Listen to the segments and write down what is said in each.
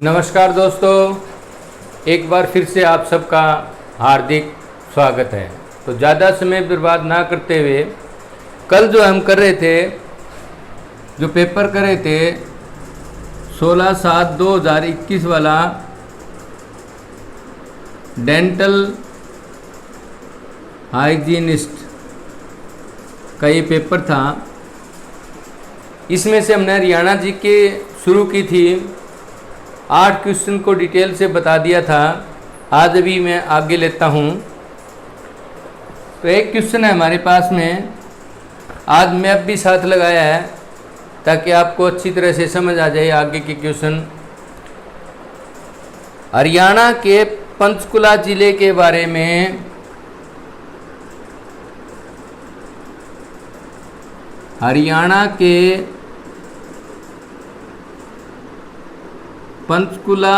नमस्कार दोस्तों, एक बार फिर से आप सबका हार्दिक स्वागत है। तो ज़्यादा समय बर्बाद ना करते हुए कल जो हम कर रहे थे, जो पेपर कर रहे थे 16/7/2021 वाला डेंटल हाइजीनिस्ट का ये पेपर था। इसमें से हमने हरियाणा जी के शुरू की थी, 8 क्वेश्चन को डिटेल से बता दिया था। आज अभी मैं आगे लेता हूँ। तो एक क्वेश्चन है हमारे पास में, आज मैप भी साथ लगाया है ताकि आपको अच्छी तरह से समझ आ जाए आगे के क्वेश्चन। हरियाणा के पंचकुला जिले के बारे में हरियाणा के पंचकुला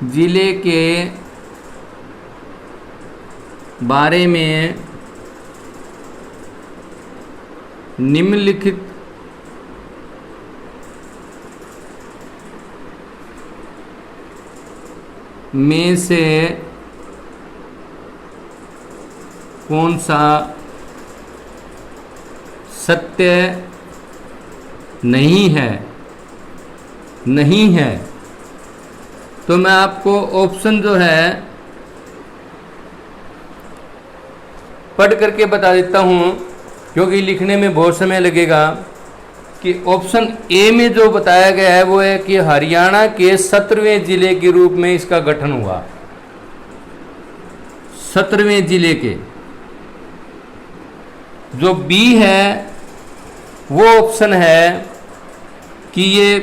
जिले के बारे में निम्नलिखित में से कौन सा सत्य नहीं है। तो मैं आपको ऑप्शन जो है पढ़ करके बता देता हूँ, क्योंकि लिखने में बहुत समय लगेगा। कि ऑप्शन ए में जो बताया गया है वो है कि हरियाणा के 17वें जिले के रूप में इसका गठन हुआ। 17वें जिले के। जो बी है वो ऑप्शन है कि ये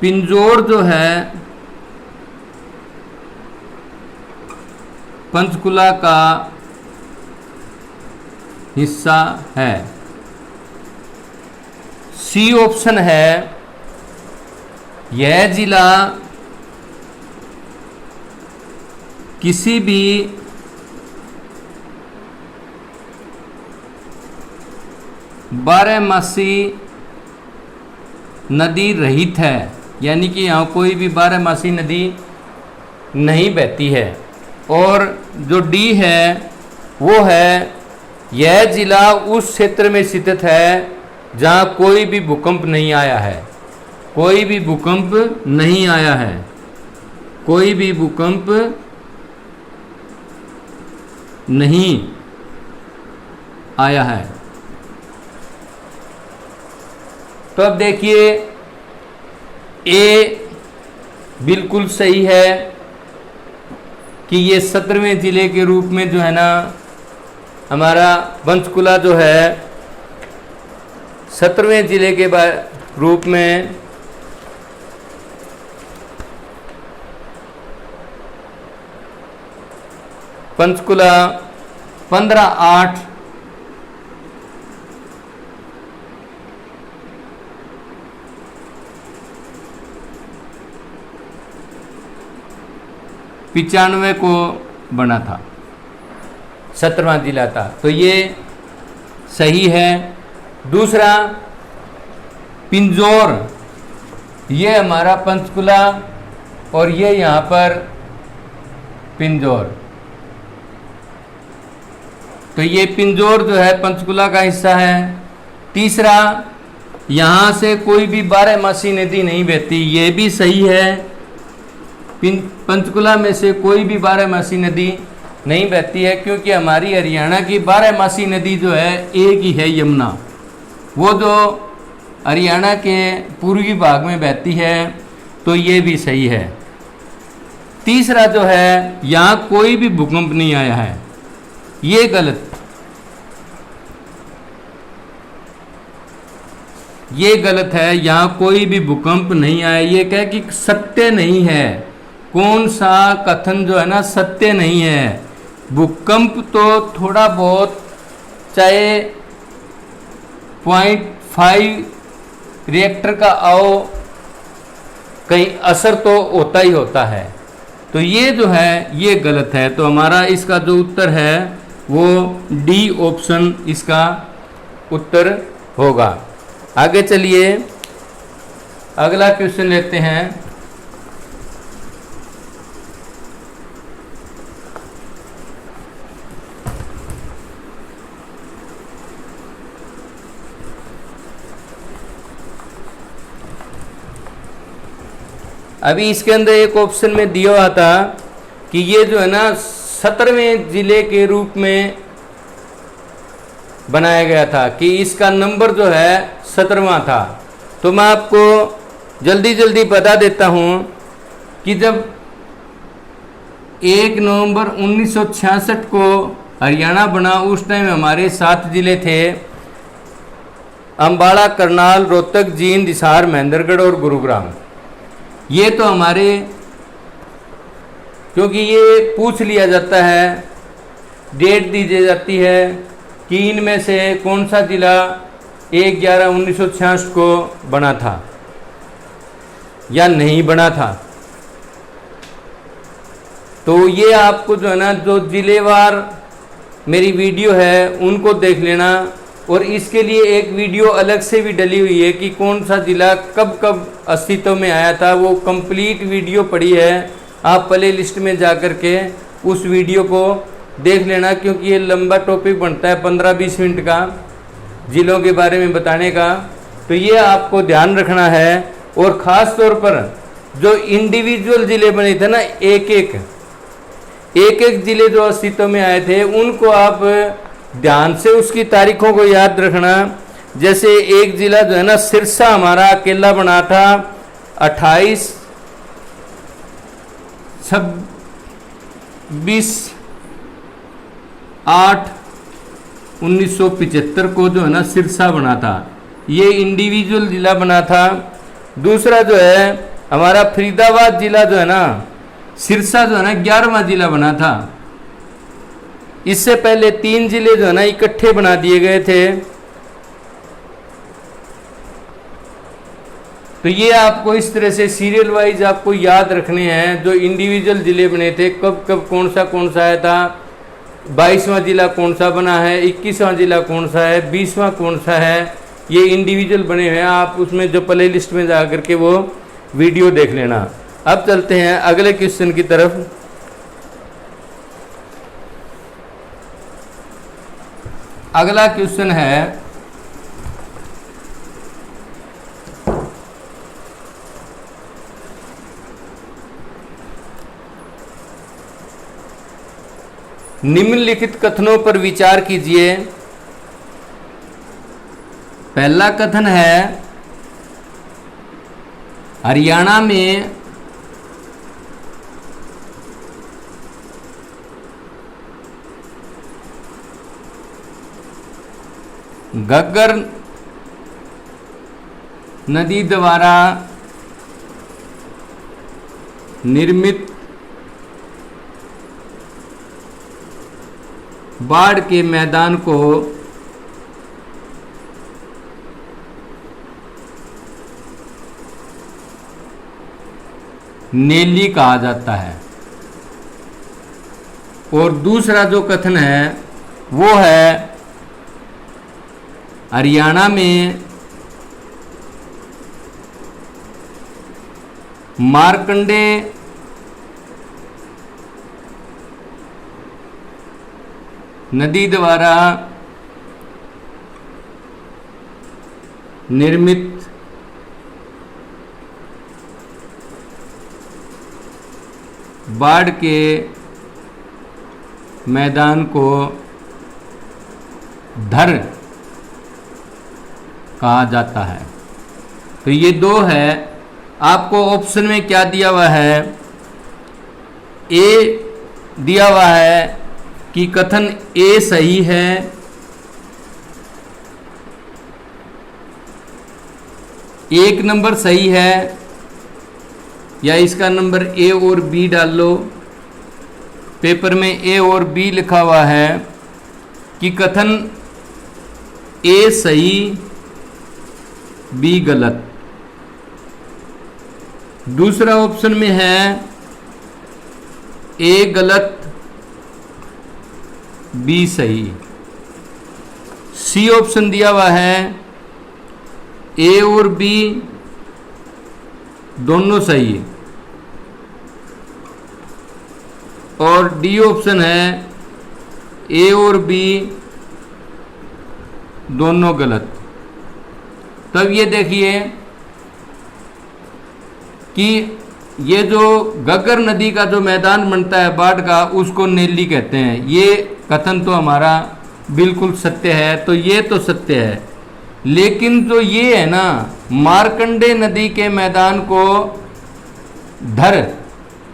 पिंजौर जो है पंचकुला का हिस्सा है। सी ऑप्शन है यह जिला किसी भी बारहमासी नदी रहित है, यानी कि यहाँ कोई भी बारहमासी नदी नहीं बहती है। और जो डी है वो है यह जिला उस क्षेत्र में स्थित है जहाँ कोई भी भूकंप नहीं आया है। कोई भी भूकंप नहीं आया है। कोई भी भूकंप नहीं आया है। तो अब देखिए, ए बिल्कुल सही है कि ये 17वें जिले के रूप में जो है ना हमारा पंचकुला जो है 17वें जिले के रूप में पंचकुला 15/8 95 को बना था, 17वां जिला था। तो ये सही है। दूसरा, पिंजौर, ये हमारा पंचकुला और ये यहाँ पर पिंजौर। तो ये पिंजौर जो है पंचकुला का हिस्सा है। तीसरा, यहाँ से कोई भी बारहमासी नदी नहीं बहती, ये भी सही है। पंचकुला में से कोई भी बारहमासी नदी नहीं बहती है, क्योंकि हमारी हरियाणा की बारहमासी नदी जो है एक ही है, यमुना। वो जो हरियाणा के पूर्वी भाग में बहती है। तो ये भी सही है। तीसरा जो है, यहाँ कोई भी भूकंप नहीं आया है, ये गलत। ये गलत है, यहाँ कोई भी भूकंप नहीं आया। ये कह कि सत्य नहीं है। कौन सा कथन जो है ना सत्य नहीं है। भूकंप तो थोड़ा बहुत, चाहे 0.5 रिएक्टर का आओ, कहीं असर तो होता ही होता है। तो ये जो है ये गलत है। तो हमारा इसका जो उत्तर है वो डी ऑप्शन इसका उत्तर होगा। आगे चलिए, अगला क्वेश्चन लेते हैं। अभी इसके अंदर एक ऑप्शन में दिया हुआ था कि ये जो है ना 17वें जिले के रूप में बनाया गया था, कि इसका नंबर जो है 17वां था। तो मैं आपको जल्दी जल्दी बता देता हूँ कि जब 1 नवंबर 1966 को हरियाणा बना, उस टाइम हमारे 7 जिले थे: अम्बाला, करनाल, रोहतक, जींद, हिसार, महेंद्रगढ़ और गुरुग्राम। ये तो हमारे, क्योंकि ये पूछ लिया जाता है, डेट दी जाती है कि इनमें से कौन सा जिला 1/11/1966 को बना था या नहीं बना था। तो ये आपको जो है ना, जो जिलेवार मेरी वीडियो है उनको देख लेना, और इसके लिए एक वीडियो अलग से भी डली हुई है कि कौन सा जिला कब कब अस्तित्व में आया था। वो कंप्लीट वीडियो पड़ी है, आप प्ले लिस्ट में जा कर के उस वीडियो को देख लेना, क्योंकि ये लंबा टॉपिक बनता है 15-20 मिनट का जिलों के बारे में बताने का। तो ये आपको ध्यान रखना है। और ख़ास तौर पर जो इंडिविजुअल ज़िले बने थे ना, एक एक जिले जो अस्तित्व में आए थे, उनको आप ध्यान से उसकी तारीखों को याद रखना। जैसे एक ज़िला जो है ना, सिरसा हमारा अकेला बना था 28/8/1975 को जो है ना सिरसा बना था, ये इंडिविजुअल ज़िला बना था। दूसरा जो है हमारा फरीदाबाद ज़िला जो है ना, सिरसा जो है ना 11वां ज़िला बना था। इससे पहले 3 जिले जो है ना इकट्ठे बना दिए गए थे। तो ये आपको इस तरह से सीरियल वाइज आपको याद रखने हैं, जो इंडिविजुअल ज़िले बने थे, कब कब कौन सा आया था। 22वां ज़िला कौन सा बना है, 21वां ज़िला कौन सा है, 20वां कौन सा है, ये इंडिविजुअल बने हुए हैं। आप उसमें जो प्ले लिस्ट में जा करके वो वीडियो देख लेना। अब चलते हैं अगले क्वेश्चन की तरफ। अगला क्वेश्चन है, निम्नलिखित कथनों पर विचार कीजिए। पहला कथन है, हरियाणा में घग्गर नदी द्वारा निर्मित बाढ़ के मैदान को नेली कहा जाता है। और दूसरा जो कथन है वो है, हरियाणा में मार्कंडे नदी द्वारा निर्मित बाढ़ के मैदान को धर कहा जाता है। तो ये 2 है। आपको ऑप्शन में क्या दिया हुआ है, ए दिया हुआ है कि कथन ए सही है, एक नंबर सही है, या इसका नंबर ए और बी डाल लो। पेपर में ए और बी लिखा हुआ है कि कथन ए सही बी गलत। दूसरा ऑप्शन में है ए गलत बी सही। सी ऑप्शन दिया हुआ है ए और बी दोनों सही है। और डी ऑप्शन है ए और बी दोनों गलत। तब ये देखिए कि ये जो घग्गर नदी का जो मैदान बनता है बाढ़ का, उसको नेली कहते हैं। ये कथन तो हमारा बिल्कुल सत्य है, तो ये तो सत्य है। लेकिन जो ये है ना, मार्कंडे नदी के मैदान को धर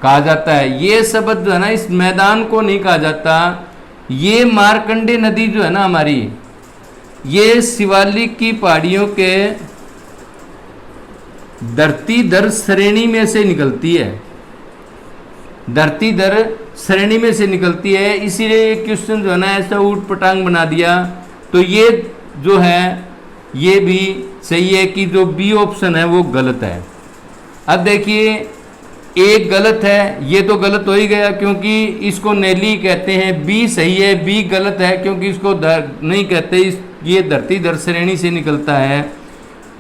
कहा जाता है। ये शब्द जो है ना, इस मैदान को नहीं कहा जाता। ये मार्कंडे नदी जो है ना हमारी, ये शिवालिक की पहाड़ियों के धरतीधर श्रेणी में से निकलती है, धरतीधर श्रेणी में से निकलती है। इसीलिए क्वेश्चन जो है ना ऐसा ऊट पटांग बना दिया। तो ये जो है ये भी सही है कि जो बी ऑप्शन है वो गलत है। अब देखिए एक गलत है, ये तो गलत हो ही गया क्योंकि इसको नेली कहते हैं। बी सही है, बी गलत है क्योंकि इसको नहीं कहते, ये धरतीधर श्रेणी से निकलता है।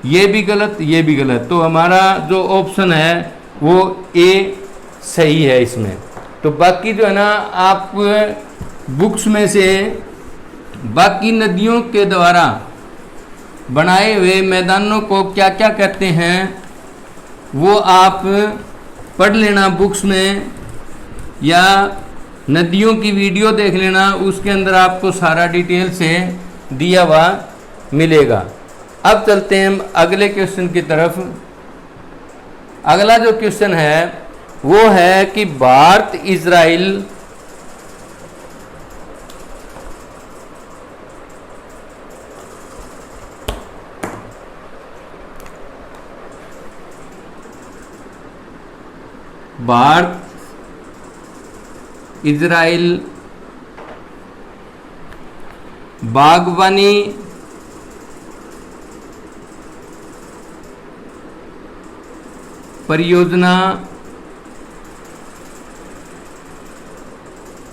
ये भी गलत, ये भी गलत। तो हमारा जो ऑप्शन है वो ए सही है इसमें। तो बाकी जो है ना, आप बुक्स में से बाकी नदियों के द्वारा बनाए हुए मैदानों को क्या क्या कहते हैं वो आप पढ़ लेना बुक्स में, या नदियों की वीडियो देख लेना, उसके अंदर आपको सारा डिटेल से दिया हुआ मिलेगा। अब चलते हैं हम अगले क्वेश्चन की तरफ। अगला जो क्वेश्चन है वो है कि भारत इजराइल बागवानी परियोजना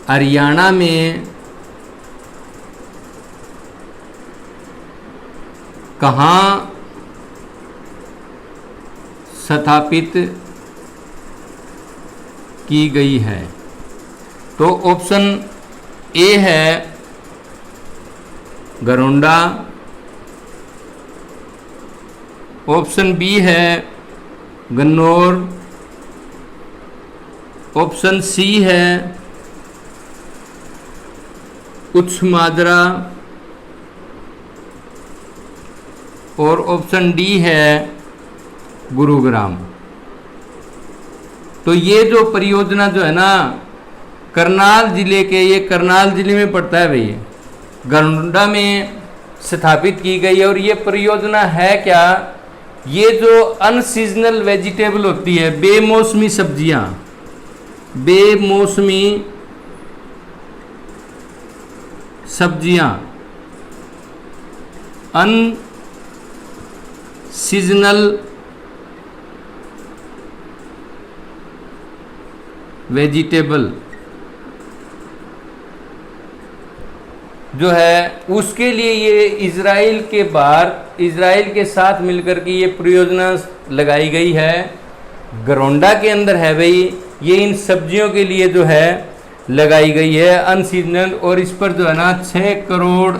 हरियाणा में कहाँ स्थापित की गई है? तो ऑप्शन ए है गरोंडा, ऑप्शन बी है गन्नौर, ऑप्शन सी है उच्चमादरा और ऑप्शन डी है गुरुग्राम। तो ये जो परियोजना जो है ना करनाल जिले के, ये करनाल जिले में पड़ता है भैया, गरोंडा में स्थापित की गई है। और ये परियोजना है क्या? ये जो अनसीजनल वेजिटेबल होती है, बेमौसमी सब्जियां, बेमौसमी सब्जियां, अनसीजनल वेजिटेबल जो है, उसके लिए ये इजराइल के बाहर, इजराइल के साथ मिलकर के ये परियोजना लगाई गई है। गरोंडा के अंदर है भाई, ये इन सब्जियों के लिए जो है लगाई गई है अनसीजनल। और इस पर जो है ना 6 करोड़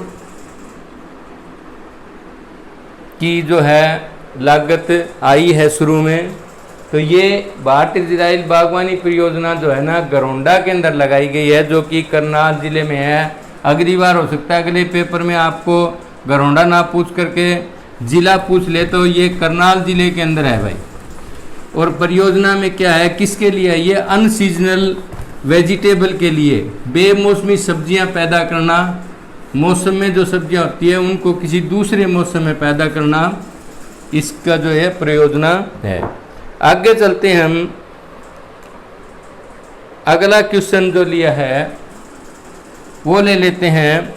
की जो है लागत आई है शुरू में। तो ये भारत इजराइल बागवानी परियोजना जो है ना गरोंडा के अंदर लगाई गई है, जो कि करनाल जिले में है। अगली बार हो सकता है अगले पेपर में आपको गरोंडा ना पूछ करके जिला पूछ ले, तो ये करनाल जिले के अंदर है भाई। और परियोजना में क्या है, किसके लिए है? ये अनसीजनल वेजिटेबल के लिए, बेमौसमी सब्जियां पैदा करना, मौसम में जो सब्जियां होती है उनको किसी दूसरे मौसम में पैदा करना, इसका जो है परियोजना है। आगे चलते हैं हम, अगला क्वेश्चन जो लिया है वो ले लेते हैं।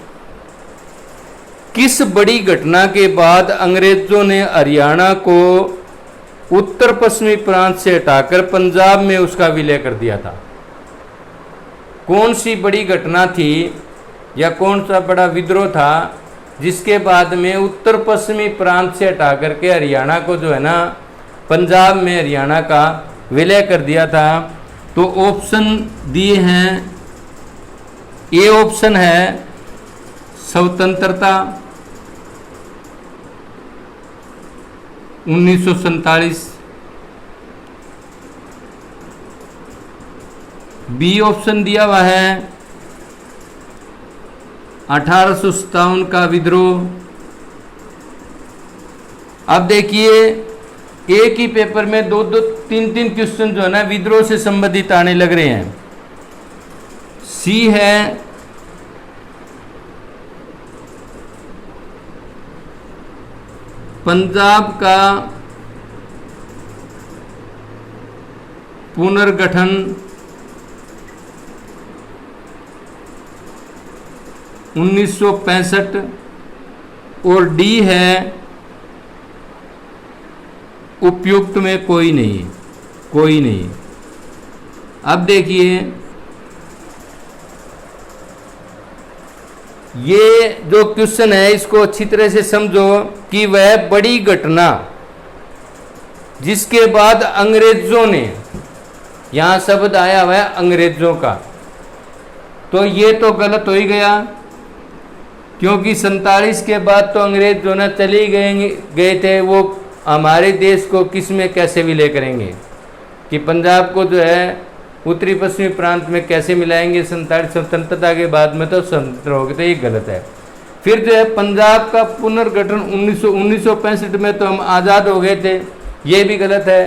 किस बड़ी घटना के बाद अंग्रेजों ने हरियाणा को उत्तर पश्चिमी प्रांत से हटाकर पंजाब में उसका विलय कर दिया था? कौन सी बड़ी घटना थी या कौन सा बड़ा विद्रोह था जिसके बाद में उत्तर पश्चिमी प्रांत से हटा करके हरियाणा को जो है ना पंजाब में हरियाणा का विलय कर दिया था। तो ऑप्शन दिए हैं, ए ऑप्शन है स्वतंत्रता 1947, बी ऑप्शन दिया हुआ है 1857 का विद्रोह। अब देखिए एक ही पेपर में दो दो तीन तीन क्वेश्चन जो है ना विद्रोह से संबंधित आने लग रहे हैं। सी है पंजाब का पुनर्गठन 1965 और डी है उपयुक्त में कोई नहीं, कोई नहीं। अब देखिए ये जो क्वेश्चन है इसको अच्छी तरह से समझो कि वह बड़ी घटना जिसके बाद अंग्रेजों ने, यहां शब्द आया हुआ है अंग्रेजों का, तो ये तो गलत हो ही गया, क्योंकि 47 के बाद तो अंग्रेज जो ना चले गए थे, वो हमारे देश को किस में कैसे विलय करेंगे, कि पंजाब को जो है उत्तरी पश्चिमी प्रांत में कैसे मिलाएंगे 47 स्वतंत्रता के बाद में, तो स्वतंत्र हो गए, तो ये गलत है। फिर जो है पंजाब का पुनर्गठन 1965 में तो हम आज़ाद हो गए थे, ये भी गलत है।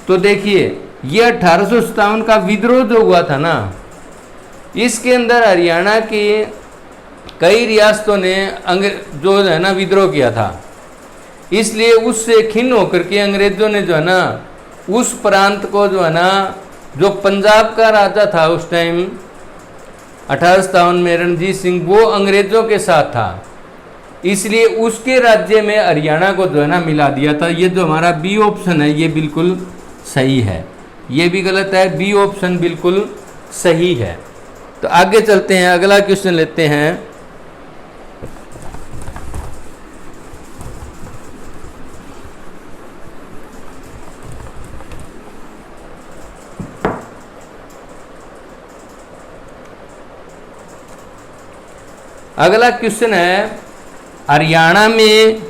तो देखिए ये 1857 का विद्रोह जो हुआ था ना, इसके अंदर हरियाणा की कई रियासतों ने जो है ना विद्रोह किया था, इसलिए उससे खिन्न होकर के अंग्रेजों ने जो है ना उस प्रांत को जो है ना, जो पंजाब का राजा था उस टाइम 1857 में रणजीत सिंह, वो अंग्रेजों के साथ था, इसलिए उसके राज्य में हरियाणा को जो है ना मिला दिया था। ये जो हमारा बी ऑप्शन है ये बिल्कुल सही है, ये भी गलत है, बी ऑप्शन बिल्कुल सही है। तो आगे चलते हैं, अगला क्वेश्चन लेते हैं। अगला क्वेश्चन है, हरियाणा में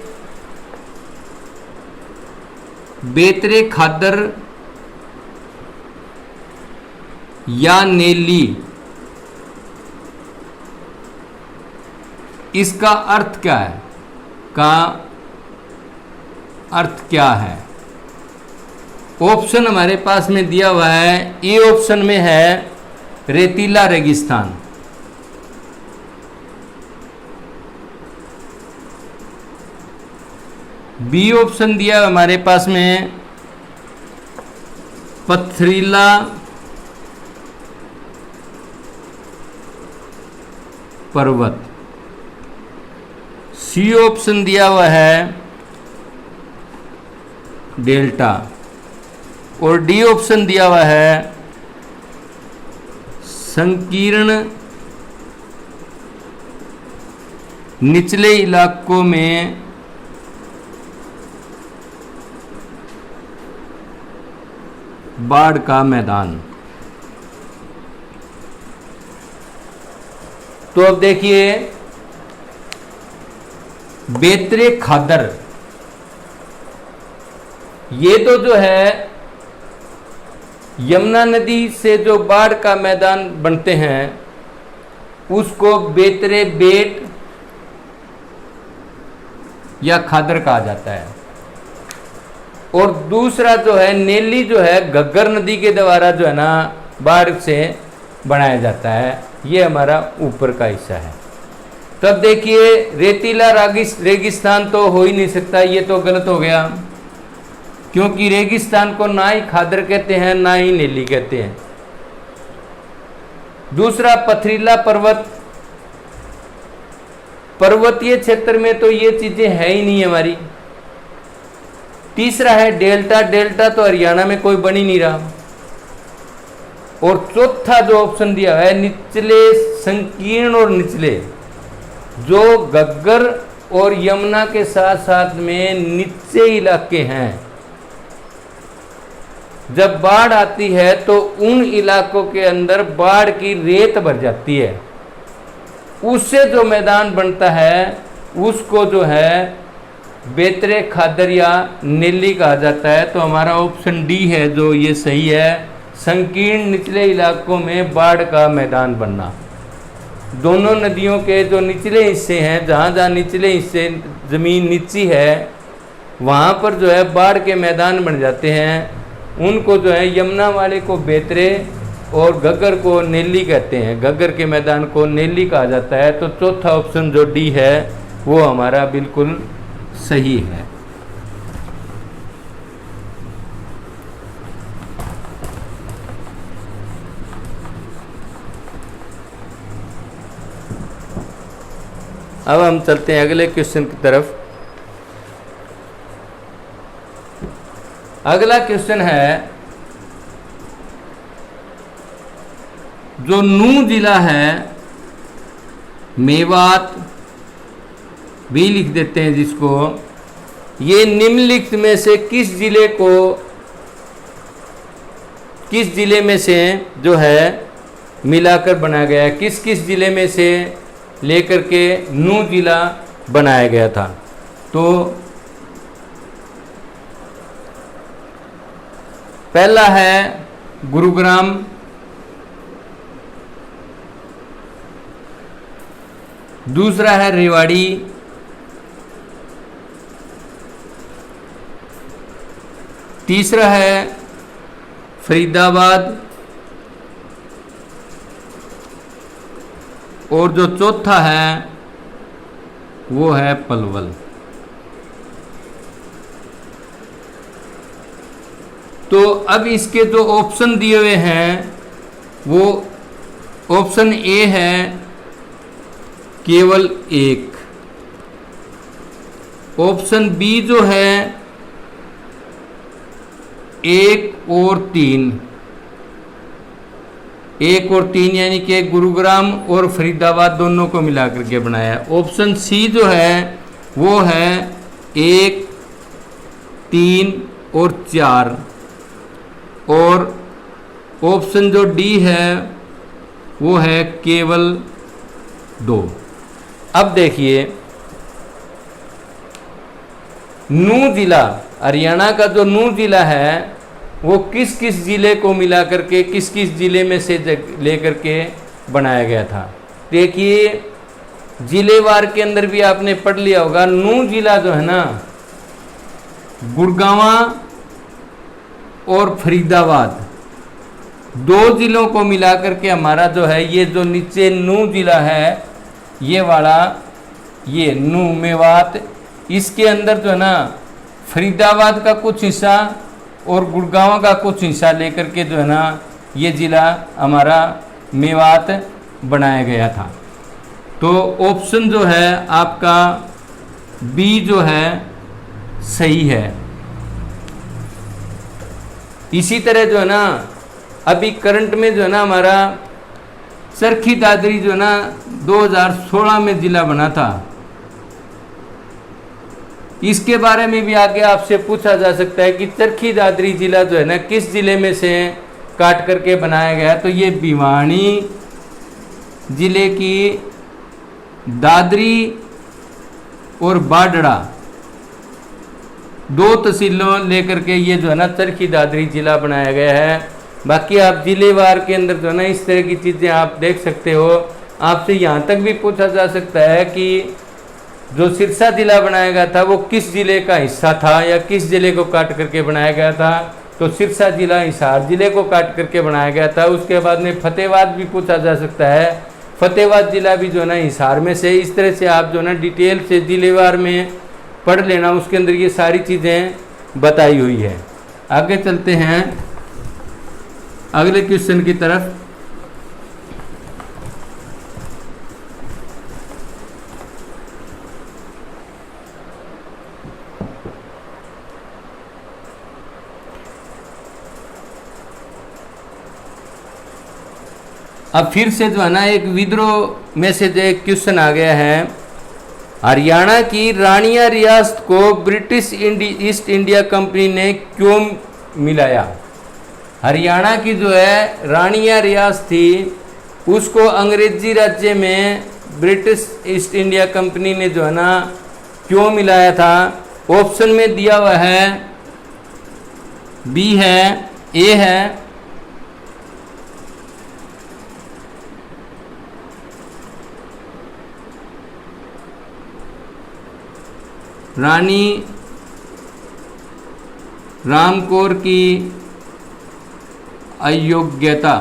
बेतरे खादर या नेली, इसका अर्थ क्या है, का अर्थ क्या है? ऑप्शन हमारे पास में दिया हुआ है, ए ऑप्शन में है रेतीला रेगिस्तान, बी ऑप्शन दिया हमारे पास में पथरीला पर्वत, सी ऑप्शन दिया हुआ है डेल्टा, और डी ऑप्शन दिया हुआ है संकीर्ण निचले इलाकों में बाढ़ का मैदान। तो अब देखिए बेतरे खादर, ये तो जो है यमुना नदी से जो बाढ़ का मैदान बनते हैं उसको बेतरे बेट या खादर कहा जाता है, और दूसरा जो है नेली जो है घग्गर नदी के द्वारा जो है ना बाढ़ से बनाया जाता है, ये हमारा ऊपर का हिस्सा है। तब देखिए रेतीला रेगिस्तान तो हो ही नहीं सकता, ये तो गलत हो गया, क्योंकि रेगिस्तान को ना ही खादर कहते हैं ना ही नेली कहते हैं। दूसरा पथरीला पर्वतीय क्षेत्र में तो ये चीजें है ही नहीं हमारी। तीसरा है डेल्टा, डेल्टा तो हरियाणा में कोई बन ही नहीं रहा। और चौथा जो ऑप्शन दिया है निचले संकीर्ण और निचले, जो घग्गर और यमुना के साथ साथ में नीचे इलाके हैं जब बाढ़ आती है तो उन इलाकों के अंदर बाढ़ की रेत भर जाती है, उससे जो मैदान बनता है उसको जो है बेतरे खादर या नीली कहा जाता है। तो हमारा ऑप्शन डी है जो ये सही है, संकीर्ण निचले इलाकों में बाढ़ का मैदान बनना। दोनों नदियों के जो निचले हिस्से हैं, जहाँ जहाँ निचले हिस्से ज़मीन नीची है, वहाँ पर जो है बाढ़ के मैदान बन जाते हैं। उनको जो है यमुना वाले को बेतरे और घग्गर को नेली कहते हैं, घग्गर के मैदान को नेली कहा जाता है। तो चौथा ऑप्शन जो डी है वो हमारा बिल्कुल सही है। अब हम चलते हैं अगले क्वेश्चन की तरफ। अगला क्वेश्चन है, जो नूह जिला है, मेवात भी लिख देते हैं जिसको, ये निम्नलिखित में से किस जिले में से जो है मिलाकर बनाया गया है, किस किस जिले में से लेकर के नूह जिला बनाया गया था। तो पहला है गुरुग्राम, दूसरा है रेवाड़ी, तीसरा है फरीदाबाद और जो चौथा है वो है पलवल। तो अब इसके जो ऑप्शन दिए हुए हैं वो ऑप्शन ए है केवल एक, ऑप्शन बी जो है 1 और 3, 1 और 3 यानी कि गुरुग्राम और फरीदाबाद दोनों को मिलाकर के बनाया। ऑप्शन सी जो है वो है 1, 3 और 4, और ऑप्शन जो डी है वो है केवल 2। अब देखिए, नूह जिला, हरियाणा का जो नूह जिला है वो किस किस जिले को मिला करके, किस किस जिले में से लेकर के बनाया गया था। देखिए, जिलेवार के अंदर भी आपने पढ़ लिया होगा। नूह जिला जो है ना, गुड़गांवा और फरीदाबाद दो जिलों को मिलाकर के हमारा जो है ये जो नीचे नूह जिला है, ये वाला, ये नूह मेवात, इसके अंदर जो है ना फरीदाबाद का कुछ हिस्सा और गुड़गांव का कुछ हिस्सा लेकर के जो है ना ये ज़िला हमारा मेवात बनाया गया था। तो ऑप्शन जो है आपका बी जो है सही है। इसी तरह जो है ना अभी करंट में जो है ना हमारा चरखी दादरी जो है ना 2016 में ज़िला बना था, इसके बारे में भी आगे आपसे पूछा जा सकता है कि चरखी दादरी जिला जो है ना किस जिले में से काट करके बनाया गया। तो ये भिवानी जिले की दादरी और बाडड़ा दो तहसीलों लेकर के ये जो है ना चरखी दादरी जिला बनाया गया है। बाकी आप जिलेवार के अंदर जो है ना इस तरह की चीज़ें आप देख सकते हो। आपसे यहाँ तक भी पूछा जा सकता है कि जो सिरसा जिला बनाया गया था वो किस जिले का हिस्सा था या किस जिले को काट करके बनाया गया था। तो सिरसा जिला हिसार जिले को काट करके बनाया गया था। उसके बाद में फतेहाबाद भी पूछा जा सकता है, फतेहाबाद जिला भी जो है ना हिसार में से। इस तरह से आप जो है ना डिटेल से जिलेवार में पढ़ लेना, उसके अंदर ये सारी चीज़ें बताई हुई है। आगे चलते हैं अगले क्वेश्चन की तरफ। अब फिर से जो है ना एक विद्रोह में से जो एक क्वेश्चन आ गया है, हरियाणा की रानिया रियासत को ब्रिटिश ईस्ट इंडिया कंपनी ने क्यों मिलाया। हरियाणा की जो है रानिया रियासत थी उसको अंग्रेजी राज्य में ब्रिटिश ईस्ट इंडिया कंपनी ने जो है ना क्यों मिलाया था? ऑप्शन में दिया हुआ है, बी है, ए है, रानी रामकौर की अयोग्यता,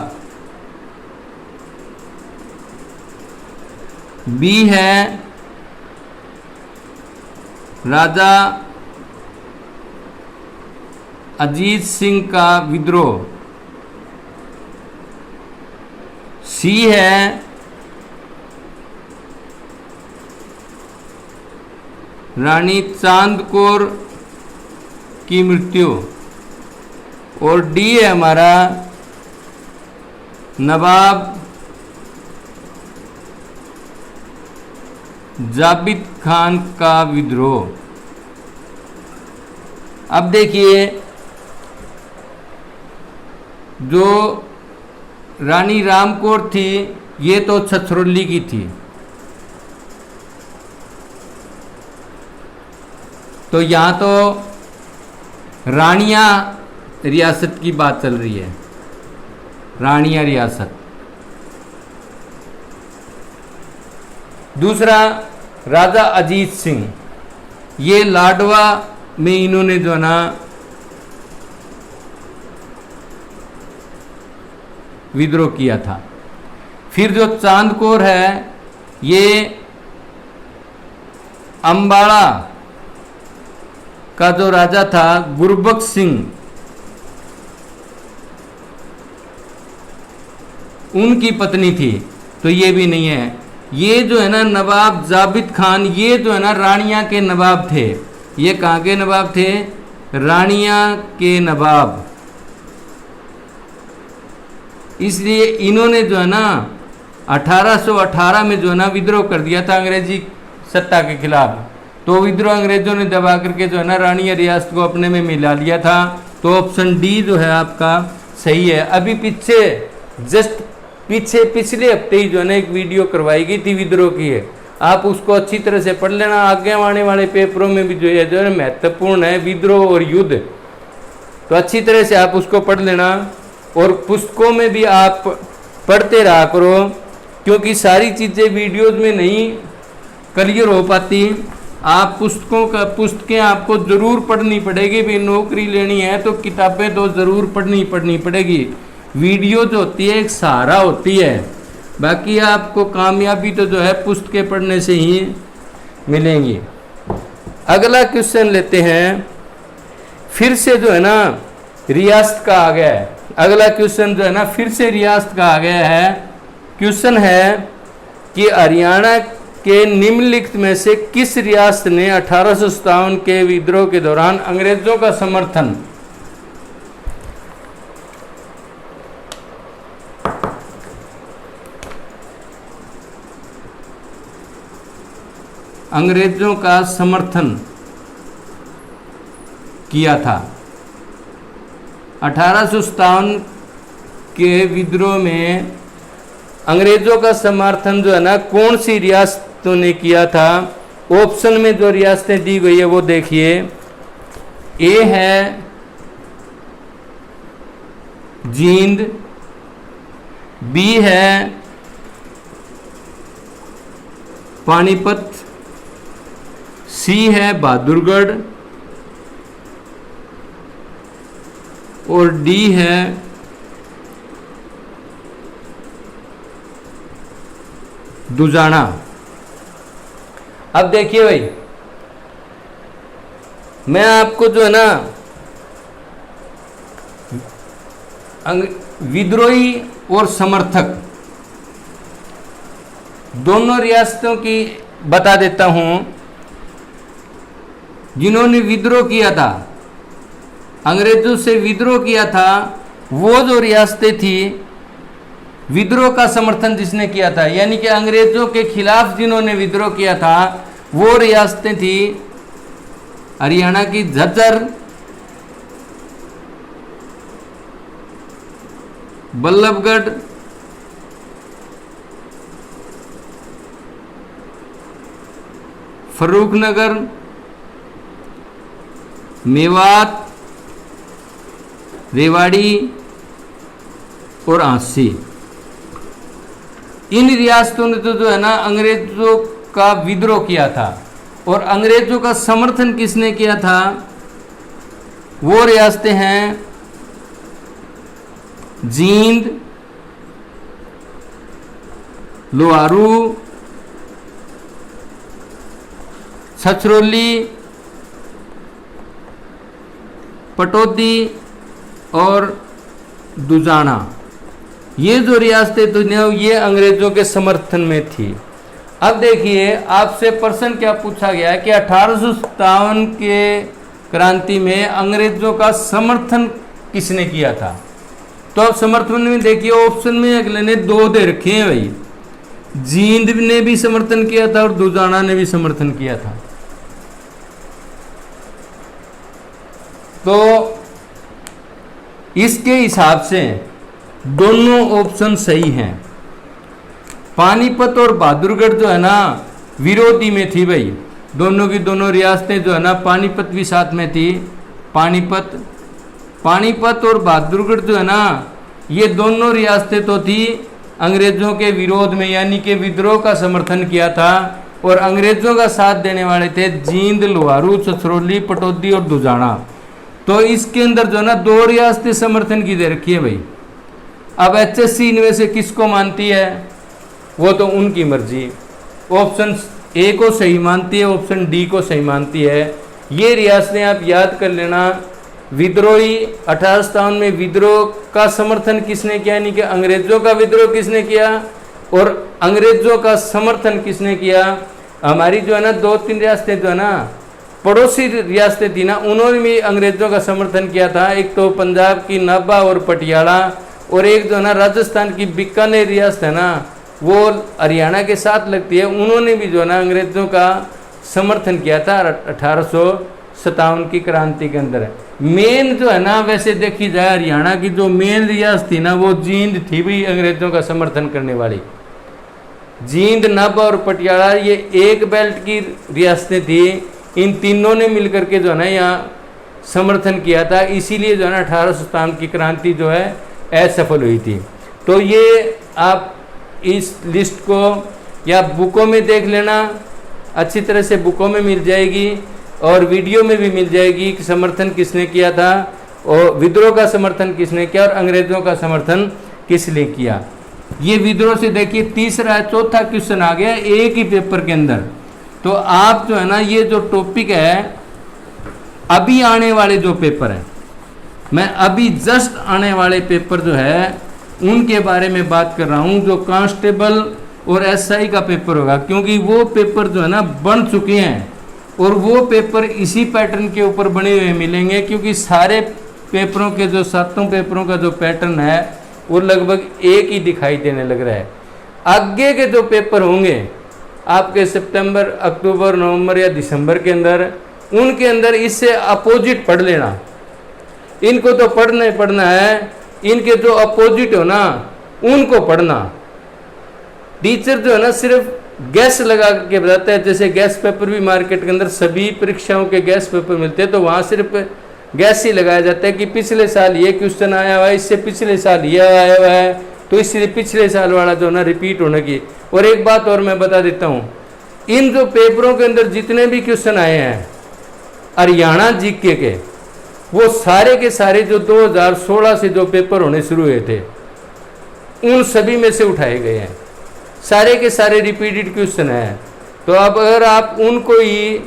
बी है राजा अजीत सिंह का विद्रोह, सी है रानी चांदकौर की मृत्यु, और डी है हमारा नवाब जाबित खान का विद्रोह। अब देखिए, जो रानी रामकौर थी ये तो छछरौली की थी, तो यहाँ तो रानिया रियासत की बात चल रही है, रानिया रियासत। दूसरा राजा अजीत सिंह, ये लाडवा में इन्होंने जो ना विद्रोह किया था। फिर जो चांदकौर है ये अंबाला का जो राजा था गुरबख्श सिंह, उनकी पत्नी थी, तो ये भी नहीं है। ये जो है ना नवाब जाबित खान, ये जो है ना रानिया के नवाब थे। ये कहाँ के नवाब थे? रानिया के नवाब। इसलिए इन्होंने जो है ना 1818 में जो है ना विद्रोह कर दिया था अंग्रेजी सत्ता के खिलाफ। तो विद्रोह अंग्रेजों ने दबा करके जो है ना रानिया रियासत को अपने में मिला लिया था। तो ऑप्शन डी जो है आपका सही है। अभी पीछे जस्ट पिछले हफ्ते ही जो है ना एक वीडियो करवाई गई थी विद्रोह की है, आप उसको अच्छी तरह से पढ़ लेना। आगे आने वाले पेपरों में भी जो है महत्वपूर्ण है विद्रोह और युद्ध, तो अच्छी तरह से आप उसको पढ़ लेना। और पुस्तकों में भी आप पढ़ते रहा करो, क्योंकि सारी चीज़ें वीडियोज में नहीं क्लियर हो पाती। आप पुस्तकें आपको ज़रूर पढ़नी पड़ेगी। भी नौकरी लेनी है तो किताबें तो ज़रूर पढ़नी पड़ेगी। वीडियो जो होती है एक सहारा होती है, बाकी आपको कामयाबी तो जो है पुस्तकें पढ़ने से ही मिलेंगी। अगला क्वेश्चन लेते हैं। फिर से जो है ना रियासत का आ गया है। अगला क्वेश्चन जो है ना फिर से रियासत का आ गया है। क्वेश्चन है कि हरियाणा के निम्नलिखित में से किस रियासत ने 1857 के विद्रोह के दौरान अंग्रेजों का समर्थन किया था? 1857 के विद्रोह में अंग्रेजों का समर्थन जो है ना कौन सी रियासतों ने किया था? ऑप्शन में जो रियासतें दी गई है वो देखिए। ए है जींद, बी है पानीपत, सी है बहादुरगढ़, और डी है दुजाना। अब देखिए भाई, मैं आपको जो है ना विद्रोही और समर्थक दोनों रियासतों की बता देता हूं। जिन्होंने विद्रोह किया था, अंग्रेजों से विद्रोह किया था, वो जो रियासतें थी, विद्रोह का समर्थन जिसने किया था, यानी कि अंग्रेजों के खिलाफ जिन्होंने विद्रोह किया था, वो रियासतें थी हरियाणा की झज्जर, बल्लभगढ़, फर्रुखनगर, मेवात, रेवाड़ी और आंसी। इन रियासतों ने तो जो है ना अंग्रेजों का विद्रोह किया था, और अंग्रेजों का समर्थन किसने किया था? वो रियासतें हैं जींद, लोहारू, छछरौली, पटौदी और दुजाना। ये जो रियासतें तो ये अंग्रेजों के समर्थन में थी। अब देखिए, आपसे प्रश्न क्या पूछा गया है कि 1857 के क्रांति में अंग्रेजों का समर्थन किसने किया था? तो अब समर्थन में देखिए, ऑप्शन में अगले ने 2 दे रखे हैं भाई। जींद ने भी समर्थन किया था और दुजाना ने भी समर्थन किया था। तो इसके हिसाब से दोनों ऑप्शन सही हैं। पानीपत और बहादुरगढ़ जो है ना विरोधी में थी भाई, दोनों की दोनों रियासतें जो है ना, पानीपत भी साथ में थी। पानीपत और बहादुरगढ़ जो है ना, ये दोनों रियासतें तो थी अंग्रेजों के विरोध में, यानी कि विद्रोह का समर्थन किया था, और अंग्रेजों का साथ देने वाले थे जींद, लोहारू, छछरौली, पटौदी और दुजाना। तो इसके अंदर जो है ना 2 रियासतें समर्थन की दे रखी है भाई। अब HSC इनमें से किसको मानती है वो तो उनकी मर्जी। ऑप्शन ए को सही मानती है, ऑप्शन डी को सही मानती है। ये रियासतें आप याद कर लेना। विद्रोही 1857 में विद्रोह का समर्थन किसने किया, यानी कि अंग्रेजों का विद्रोह किसने किया, और अंग्रेजों का समर्थन किसने किया? हमारी जो है ना 2-3 रियासतें जो है ना पड़ोसी रियासतें थी ना, उन्होंने भी अंग्रेजों का समर्थन किया था। एक तो पंजाब की नाभा और पटियाला, और एक जो है ना राजस्थान की बीकानेर रियासत है ना, वो हरियाणा के साथ लगती है, उन्होंने भी जो है ना अंग्रेजों का समर्थन किया था 1857 की क्रांति के अंदर। मेन जो है ना, वैसे देखी जाए हरियाणा की जो मेन रियासत थी ना, वो जींद थी भी अंग्रेजों का समर्थन करने वाली। जींद, नाभा और पटियाला ये एक बेल्ट की रियासतें थी। इन तीनों ने मिलकर के जो है ना यहाँ समर्थन किया था, इसीलिए जो है ना 1857 की क्रांति जो है असफल हुई थी। तो ये आप इस लिस्ट को या बुकों में देख लेना, अच्छी तरह से बुकों में मिल जाएगी और वीडियो में भी मिल जाएगी कि समर्थन किसने किया था, और विद्रोह का समर्थन किसने किया, और अंग्रेजों का समर्थन किस लिए किया। ये विद्रोह से देखिए तीसरा, चौथा क्वेश्चन आ गया एक ही पेपर के अंदर। तो आप जो है ना ये जो टॉपिक है, अभी आने वाले जो पेपर है, मैं अभी जस्ट आने वाले पेपर जो है उनके बारे में बात कर रहा हूं, जो कांस्टेबल और SI का पेपर होगा, क्योंकि वो पेपर जो है ना बन चुके हैं, और वो पेपर इसी पैटर्न के ऊपर बने हुए मिलेंगे, क्योंकि सारे पेपरों के जो 7 पेपरों का जो पैटर्न है वो लगभग एक ही दिखाई देने लग रहा है। आगे के जो पेपर होंगे आपके सितंबर, अक्टूबर, नवंबर या दिसंबर के अंदर, उनके अंदर इससे अपोजिट पढ़ लेना। इनको तो पढ़ना ही पढ़ना है, इनके जो अपोजिट हो ना उनको पढ़ना। टीचर जो है ना सिर्फ गैस लगा के बताता है, जैसे गैस पेपर भी मार्केट के अंदर सभी परीक्षाओं के गैस पेपर मिलते हैं, तो वहाँ सिर्फ गैस ही लगाया जाता है कि पिछले साल ये क्वेश्चन आया हुआ है, इससे पिछले साल ये आया हुआ है, तो इसलिए पिछले साल वाला जो ना रिपीट होने की। और एक बात और मैं बता देता हूँ, इन जो पेपरों के अंदर जितने भी क्वेश्चन आए हैं हरियाणा जीके के, वो सारे के सारे जो 2016 से जो पेपर होने शुरू हुए थे उन सभी में से उठाए गए हैं, सारे के सारे रिपीटेड क्वेश्चन हैं। तो अब अगर आप उनको ही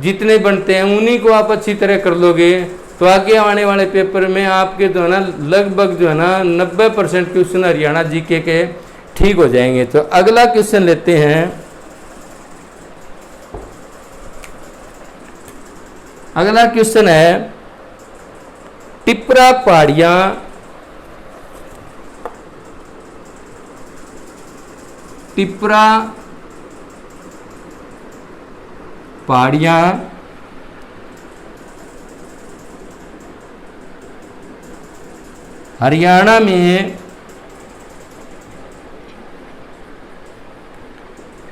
जितने बनते हैं उन्हीं को आप अच्छी तरह कर लोगे, तो आगे आने वाले पेपर में आपके जो है ना लगभग जो है ना 90% क्वेश्चन हरियाणा जीके के ठीक हो जाएंगे। तो अगला क्वेश्चन लेते हैं। अगला क्वेश्चन है, टिपरा पहाड़ियां हरियाणा में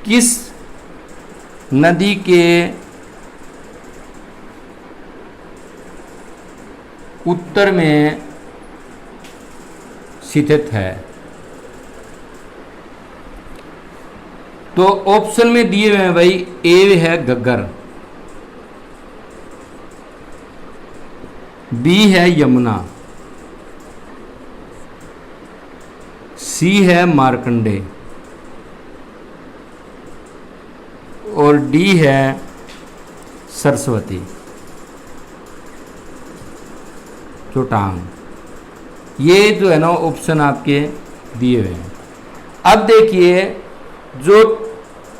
किस नदी के उत्तर में स्थित है? तो ऑप्शन में दिए हुए हैं भाई, ए है घग्गर, बी है यमुना, सी है मार्कंडे और डी है सरस्वती चोटांग। ये जो है ना ऑप्शन आपके दिए हुए हैं। अब देखिए जो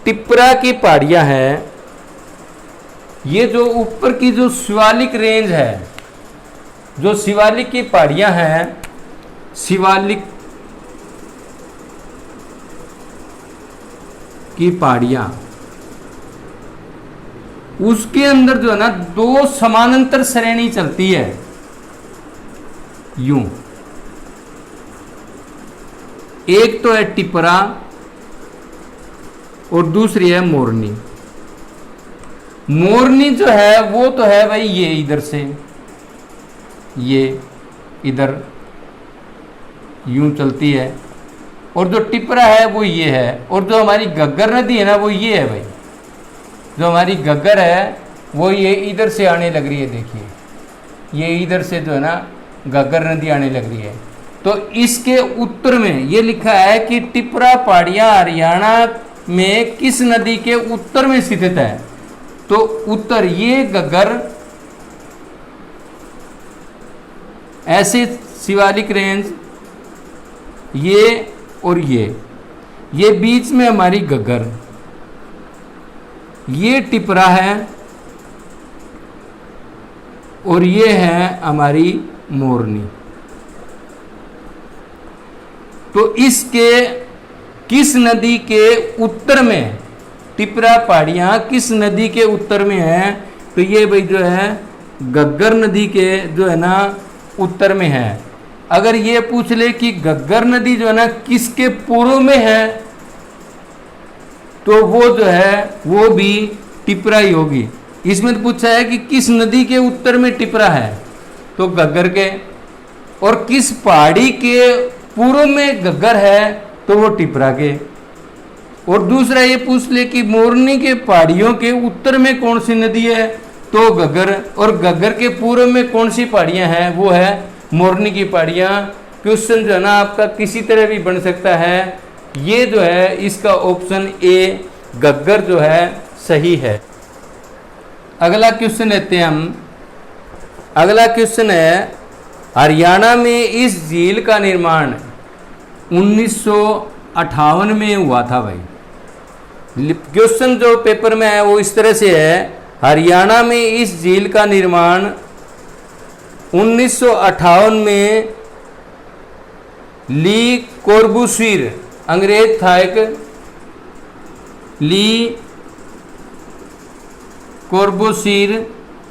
टिपरा की पहाड़ियां हैं, ये जो ऊपर की जो शिवालिक रेंज है, जो शिवालिक की पहाड़ियां हैं, शिवालिक की पहाड़ियां, उसके अंदर जो है ना दो समानांतर श्रेणी चलती है यूं। एक तो है टिपरा और दूसरी है मोरनी। मोरनी जो है वो तो है भाई ये इधर से ये इधर यूं चलती है, और जो टिपरा है वो ये है, और जो हमारी घग्गर नदी है ना वो ये है भाई। जो हमारी घग्गर है वो ये इधर से आने लग रही है, देखिए ये इधर से जो है ना घग्गर नदी आने लग रही है। तो इसके उत्तर में ये लिखा है कि टिपरा पहाड़ियां हरियाणा में किस नदी के उत्तर में स्थित है? तो उत्तर ये घग्गर, ऐसे शिवालिक रेंज ये और ये बीच में हमारी घग्गर, ये टिपरा है और ये है हमारी मोरनी। तो इसके किस नदी के उत्तर में, टिपरा पहाड़ियां किस नदी के उत्तर में है? तो ये भाई जो है घग्गर नदी के जो है ना उत्तर में है। अगर ये पूछ ले कि घग्गर नदी जो है ना किसके पूर्व में है, तो वो जो है वो भी टिपरा ही होगी। इसमें तो पूछा है कि किस नदी के उत्तर में टिपरा है, तो घग्गर के, और किस पहाड़ी के पूर्व में घग्गर है, तो वो टिपरा के। और दूसरा ये पूछ ले कि मोरनी के पहाड़ियों के उत्तर में कौन सी नदी है, तो घग्गर, और घग्गर के पूर्व में कौन सी पहाड़ियां हैं, वो है मोरनी की पहाड़ियां। क्वेश्चन जो है ना आपका किसी तरह भी बन सकता है। ये जो है इसका ऑप्शन ए घग्गर जो है सही है। अगला क्वेश्चन लेते हैं हम। अगला क्वेश्चन है, हरियाणा में इस झील का निर्माण 1958 में हुआ था भाई। क्वेश्चन जो पेपर में है वो इस तरह से है, हरियाणा में इस झील का निर्माण 1958 में ली कोर्बुसियर, अंग्रेज था एक, ली कोर्बुसियर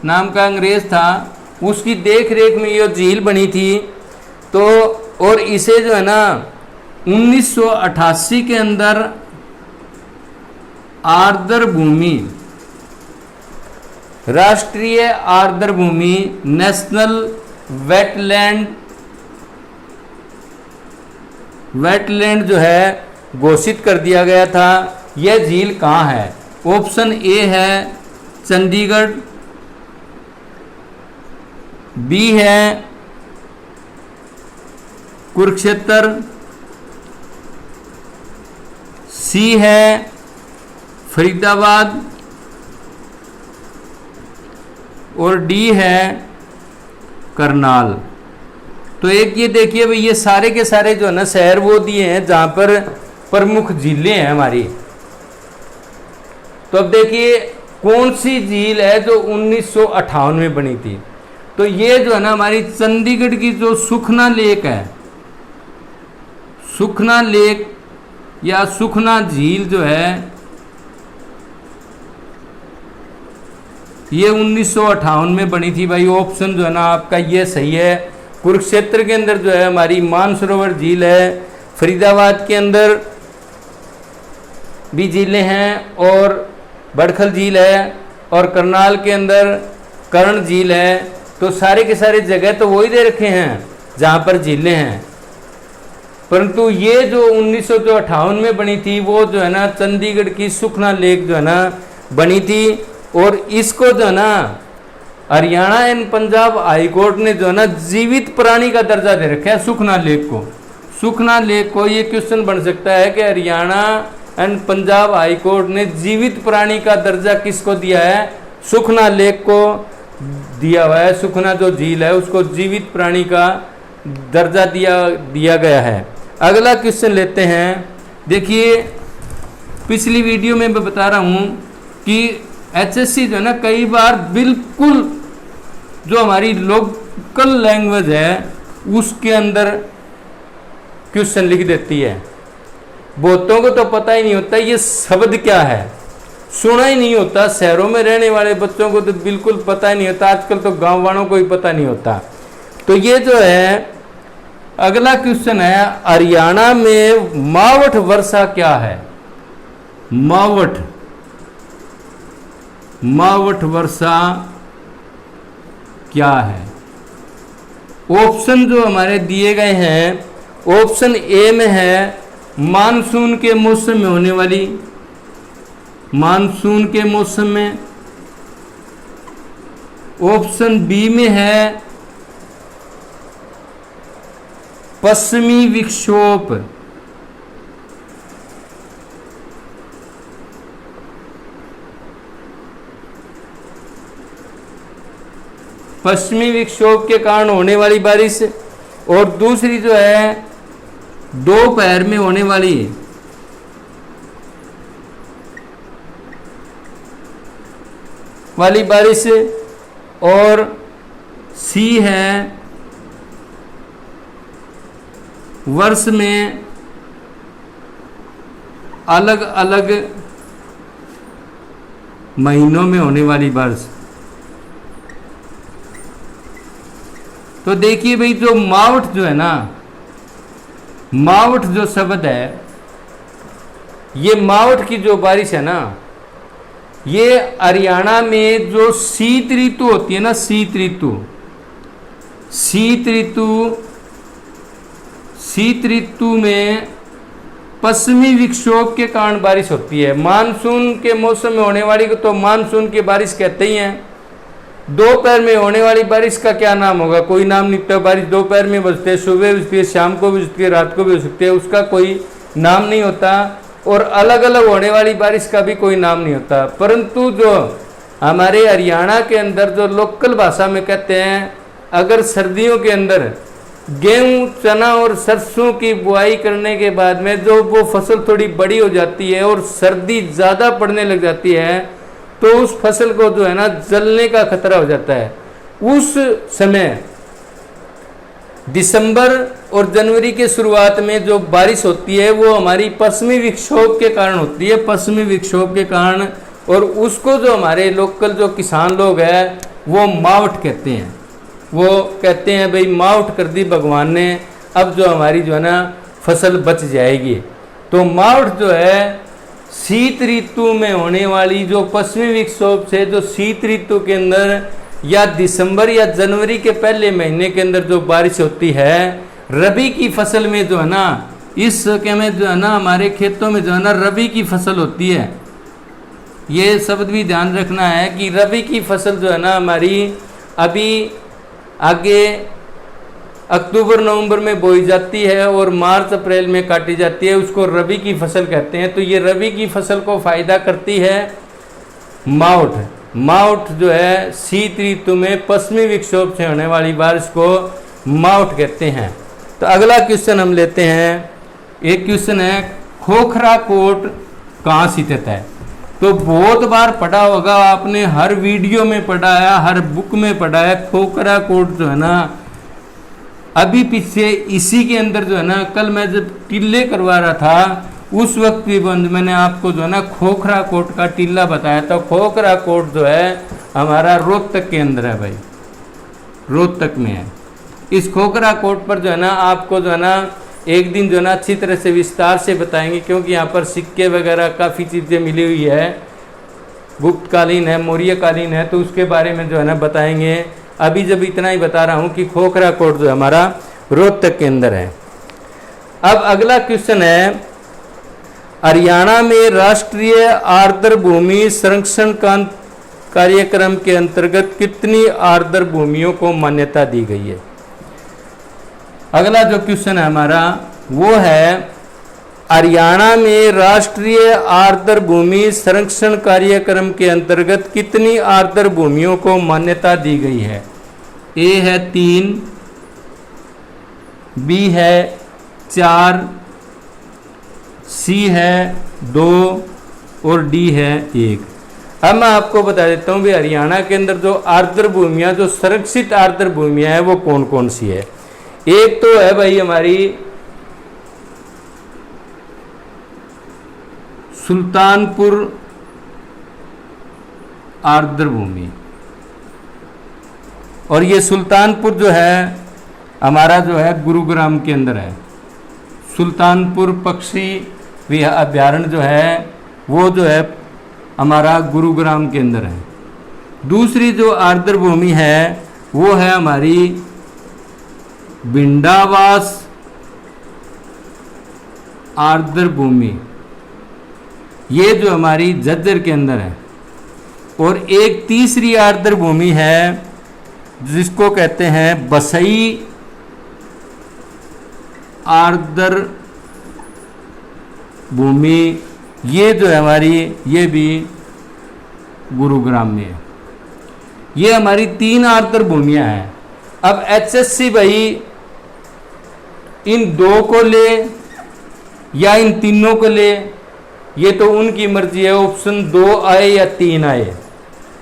नाम का अंग्रेज था, उसकी देख रेख में ये झील बनी थी। तो और इसे जो है ना 1988 के अंदर आर्द्र भूमि, राष्ट्रीय आर्द्र भूमि, नेशनल वेटलैंड जो है घोषित कर दिया गया था। यह झील कहाँ है? ऑप्शन ए है चंडीगढ़, बी है कुरुक्षेत्र, सी है फरीदाबाद और डी है करनाल। तो एक ये देखिए भाई, ये सारे के सारे जो है ना शहर वो दिए हैं जहां पर प्रमुख झीलें हैं हमारी। तो अब देखिए कौन सी झील है जो 1958 में बनी थी। तो ये जो है ना हमारी चंडीगढ़ की जो सुखना लेक है, सुखना लेक या सुखना झील जो है, ये 1958 में बनी थी भाई। ऑप्शन जो है ना आपका ये सही है। कुरुक्षेत्र के अंदर जो है हमारी मानसरोवर झील है, फरीदाबाद के अंदर भी झीलें हैं और बड़खल झील है और करनाल के अंदर कर्ण झील है। तो सारे के सारे जगह तो वही दे रखे हैं जहाँ पर झीलें हैं। परंतु ये जो 1958 में बनी थी वो जो है ना चंडीगढ़ की सुखना लेक जो है ना बनी थी, और इसको जो है ना Haryana and Punjab high court ने जो है ना जीवित प्राणी का दर्जा दे रखा है सुखना लेक को। सुखना लेक को ये क्वेश्चन बन सकता है कि Haryana and Punjab high court ने जीवित प्राणी का दर्जा किसको दिया है? सुखना लेक को दिया हुआ है। सुखना जो झील है उसको जीवित प्राणी का दर्जा दिया गया है। अगला क्वेश्चन लेते हैं। देखिए पिछली वीडियो में मैं बता रहा हूँ कि एचएससी जो है ना कई बार बिल्कुल जो हमारी लोकल लैंग्वेज है उसके अंदर क्वेश्चन लिख देती है। बहुतों को तो पता ही नहीं होता ये शब्द क्या है, सुना ही नहीं होता। शहरों में रहने वाले बच्चों को तो बिल्कुल पता ही नहीं होता, आजकल तो गांव वालों को ही पता नहीं होता। तो ये जो है अगला क्वेश्चन है, हरियाणा में मावठ वर्षा क्या है? मावठ वर्षा क्या है? ऑप्शन जो हमारे दिए गए हैं, ऑप्शन ए में है मानसून के मौसम में होने वाली, मानसून के मौसम में। ऑप्शन बी में है पश्चिमी विक्षोभ, पश्चिमी विक्षोभ के कारण होने वाली बारिश। और दूसरी जो है दोपहर में होने वाली बारिश। और सी है वर्ष में अलग अलग महीनों में होने वाली बारिश। तो देखिए भाई जो मावठ जो है ना, मावठ जो शब्द है, ये मावठ की जो बारिश है ना, ये हरियाणा में जो शीत ऋतु होती है ना, शीत ऋतु में पश्चिमी विक्षोभ के कारण बारिश होती है। मानसून के मौसम में होने वाली को तो मानसून की बारिश कहते ही हैं। दोपहर में होने वाली बारिश का क्या नाम होगा? कोई नाम नहीं होता। बारिश दोपहर में बजती है, सुबह बजती है, शाम को भी बजती है, रात को भी हो सकती है, उसका कोई नाम नहीं होता। और अलग अलग होने वाली बारिश का भी कोई नाम नहीं होता। परंतु जो हमारे हरियाणा के अंदर जो लोकल भाषा में कहते हैं, अगर सर्दियों के अंदर गेहूं, चना और सरसों की बुआई करने के बाद में जो वो फसल थोड़ी बड़ी हो जाती है और सर्दी ज़्यादा पड़ने लग जाती है, तो उस फसल को जो है ना जलने का खतरा हो जाता है। उस समय दिसंबर और जनवरी के शुरुआत में जो बारिश होती है वो हमारी पश्चिमी विक्षोभ के कारण होती है, पश्चिमी विक्षोभ के कारण। और उसको जो हमारे लोकल जो किसान लोग हैं वो मावठ कहते हैं। वो कहते हैं भाई मावठ कर दी भगवान ने, अब जो हमारी जो है ना फसल बच जाएगी। तो मावठ जो है शीत ऋतु में होने वाली जो पश्चिमी विक्षोभ से जो शीत ऋतु के अंदर या दिसंबर या जनवरी के पहले महीने के अंदर जो बारिश होती है, रबी की फसल में जो है ना, इस समय में जो है ना हमारे खेतों में जो है ना रबी की फसल होती है। ये शब्द भी ध्यान रखना है कि रबी की फसल जो है ना हमारी अभी आगे अक्टूबर नवंबर में बोई जाती है और मार्च अप्रैल में काटी जाती है, उसको रबी की फसल कहते हैं। तो ये रबी की फसल को फायदा करती है मावठ। मावठ जो है शीत ऋतु में पश्चिमी विक्षोभ से होने वाली बारिश को मावठ कहते हैं। तो अगला क्वेश्चन हम लेते हैं। एक क्वेश्चन है खोखरा कोट कहाँ स्थित है? तो बहुत बार पढ़ा होगा आपने, हर वीडियो में पढ़ा है, हर बुक में पढ़ा है। खोखरा कोट जो है ना अभी पीछे इसी के अंदर जो है ना, कल मैं जब टिल्ले करवा रहा था उस वक्त भी मैंने आपको जो है ना खोखरा कोट का टिल्ला बताया था। खोखरा कोट जो है हमारा रोहतक के अंदर है भाई, रोहतक में है। इस खोखरा कोट पर जो है ना आपको जो है ना एक दिन जो है ना अच्छी तरह से विस्तार से बताएंगे, क्योंकि यहाँ पर सिक्के वगैरह काफ़ी चीज़ें मिली हुई है, गुप्तकालीन है, मौर्यकालीन है, तो उसके बारे में जो है ना बताएंगे। अभी जब इतना ही बता रहा हूँ कि खोखरा कोट जो है हमारा रोहतक के अंदर है। अब अगला क्वेश्चन है, हरियाणा में राष्ट्रीय आर्द्र भूमि संरक्षण कार्यक्रम के अंतर्गत कितनी आर्द्र भूमियों को मान्यता दी गई है। अगला जो क्वेश्चन है हमारा वो है, हरियाणा में राष्ट्रीय आर्द्र भूमि संरक्षण कार्यक्रम के अंतर्गत कितनी आर्द्र भूमियों को मान्यता दी गई है। ए है 3, बी है 4, सी है 2 और डी है 1। अब मैं आपको बता देता हूँ भी हरियाणा के अंदर जो आर्द्र भूमियाँ, जो संरक्षित आर्द्र भूमियाँ हैं वो कौन कौन सी है। एक तो है भाई हमारी सुल्तानपुर आर्द्र भूमि, और ये सुल्तानपुर जो है हमारा जो है गुरुग्राम के अंदर है। सुल्तानपुर पक्षी अभ्यारण्य जो है वो जो है हमारा गुरुग्राम के अंदर है। दूसरी जो आर्द्र भूमि है वो है हमारी भिंडावास आर्द्र भूमि, ये जो हमारी झज्जर के अंदर है। और एक तीसरी आर्द्र भूमि है जिसको कहते हैं बसई आर्द्र भूमि, ये जो है हमारी, ये भी गुरुग्राम में है। ये हमारी 3 आर्द्र भूमियां हैं। अब एचएससी भाई इन 2 को ले या इन तीनों को ले, ये तो उनकी मर्जी है। ऑप्शन 2 आए या 3 आए,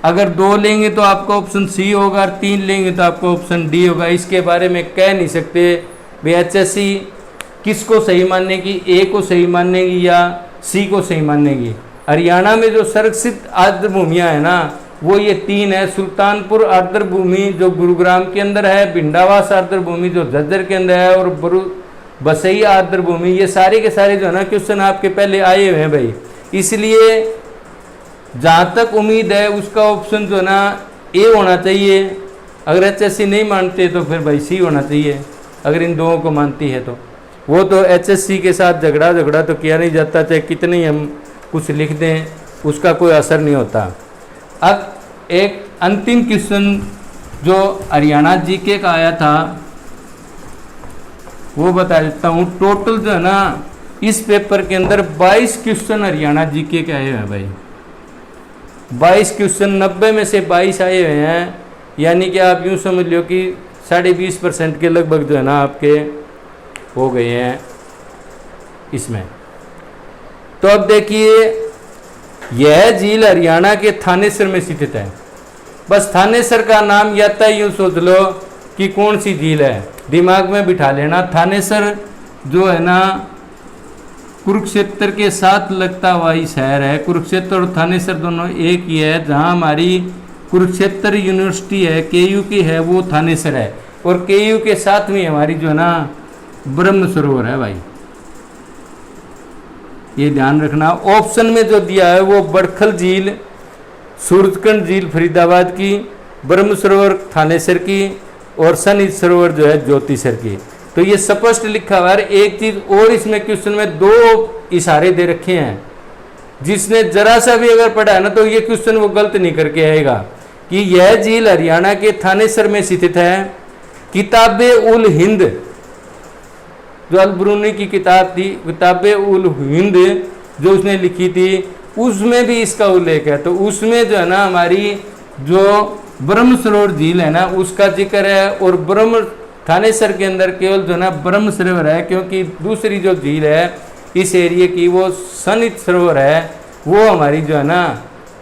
अगर 2 लेंगे तो आपका ऑप्शन सी होगा और 3 लेंगे तो आपका ऑप्शन डी होगा। इसके बारे में कह नहीं सकते भाई एचएससी किसको सही मानेगी, ए को सही मानेगी या सी को सही मानेगी। हरियाणा में जो संरक्षित आर्द्र भूमियाँ है ना वो ये 3 है। सुल्तानपुर आर्द्र भूमि जो गुरुग्राम के अंदर है, भिंडावास आर्द्र भूमि जो झज्जर के अंदर है, और बसई आर्द्र भूमि, ये सारे के सारे जो है ना क्वेश्चन आपके पहले आए हुए हैं भाई। इसलिए जहाँ तक उम्मीद है उसका ऑप्शन जो है ना ए होना चाहिए। अगर एचएससी नहीं मानते तो फिर भाई सी होना चाहिए, अगर इन दोनों को मानती है तो। वो तो एचएससी के साथ झगड़ा तो किया नहीं जाता, चाहे कितनी हम कुछ लिख दें उसका कोई असर नहीं होता। अब एक अंतिम क्वेश्चन जो हरियाणा जीके का आया था वो बता देता हूँ। टोटल जो है ना इस पेपर के अंदर 22 क्वेश्चन हरियाणा जीके के आए हुए हैं भाई। 22 क्वेश्चन, 90 में से 22 आए हुए हैं, यानी कि आप यूँ समझ लो कि 20.5% के लगभग जो है ना आपके हो गए हैं इसमें। तो अब देखिए, यह झील हरियाणा के थानेसर में स्थित है। बस थानेसर का नाम या तो यूँ सोच लो कि कौन सी झील है, दिमाग में बिठा लेना। थानेसर जो है ना कुरुक्षेत्र के साथ लगता हुआ ही शहर है। कुरुक्षेत्र और थानेसर दोनों एक ही है। जहाँ हमारी कुरुक्षेत्र यूनिवर्सिटी है, केयू की है, वो थानेसर है। और केयू के साथ में हमारी जो है ना ब्रह्म सरोवर है भाई, ये ध्यान रखना। ऑप्शन में जो दिया है वो बड़खल झील, सूरजकुंड झील फरीदाबाद की, ब्रह्म सरोवर थानेसर की, और सनी सरोवर जो है ज्योतिसर की। तो ये स्पष्ट लिखा हुआ है। एक चीज और इसमें क्वेश्चन में 2 इशारे दे रखे हैं, जिसने जरा सा भी अगर पढ़ा है ना तो ये क्वेश्चन वो गलत नहीं करके आएगा कि यह झील हरियाणा के थानेसर में स्थित है। किताबे उल हिंद जो अल-बरूनी की किताब थी, किताबे उल हिंद जो उसने लिखी थी, उसमें भी इसका उल्लेख है। तो उसमें जो है ना हमारी जो ब्रह्म सरोवर झील है ना उसका जिक्र है। और ब्रह्म थानेसर के अंदर केवल जो है ना ब्रह्म सरोवर है, क्योंकि दूसरी जो झील है इस एरिया की वो सनित सरोवर है, वो हमारी जो है ना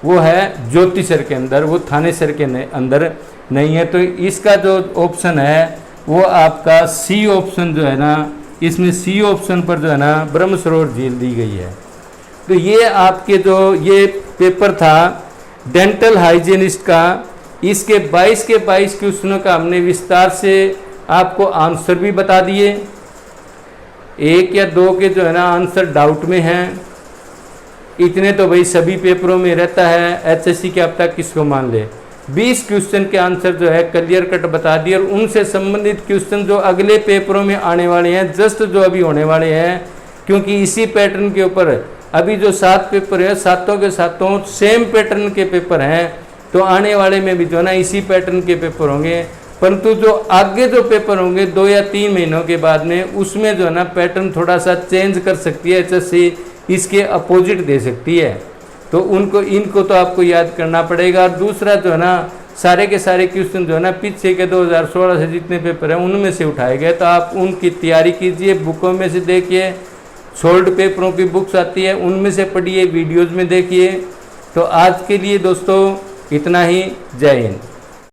वो है ज्योतिसर के अंदर, वो थानेसर के अंदर नहीं है। तो इसका जो ऑप्शन है वो आपका सी ऑप्शन जो है ना, इसमें सी ऑप्शन पर जो है ना ब्रह्म सरोवर झील दी गई है। तो ये आपके जो ये पेपर था डेंटल हाइजीनिस्ट का, इसके 22 के 22 क्वेश्चनों का हमने विस्तार से आपको आंसर भी बता दिए। 1 या 2 के जो है ना आंसर डाउट में हैं, इतने तो भाई सभी पेपरों में रहता है, एचएससी के अब तक किसको मान ले। 20 क्वेश्चन के आंसर जो है क्लियर कट बता दिए, और उनसे संबंधित क्वेश्चन जो अगले पेपरों में आने वाले हैं, जस्ट जो अभी होने वाले हैं, क्योंकि इसी पैटर्न के ऊपर अभी जो 7 पेपर है, सातों के सातों सेम पैटर्न के पेपर हैं, तो आने वाले में भी जो है ना इसी पैटर्न के पेपर होंगे। परंतु जो आगे जो पेपर होंगे 2 या 3 महीनों के बाद में, उसमें जो है ना पैटर्न थोड़ा सा चेंज कर सकती है एचएससी, इसके अपोजिट दे सकती है। तो इनको तो आपको याद करना पड़ेगा। और दूसरा जो है ना सारे के सारे क्वेश्चन जो है ना पीछे के 2016 से जितने पेपर हैं उनमें से उठाए गए, तो आप उनकी तैयारी कीजिए, बुकों में से देखिए, सोल्ड पेपरों की बुक्स आती है उनमें से पढ़िए, वीडियोज़ में देखिए। तो आज के लिए दोस्तों इतना ही, जय हिंद।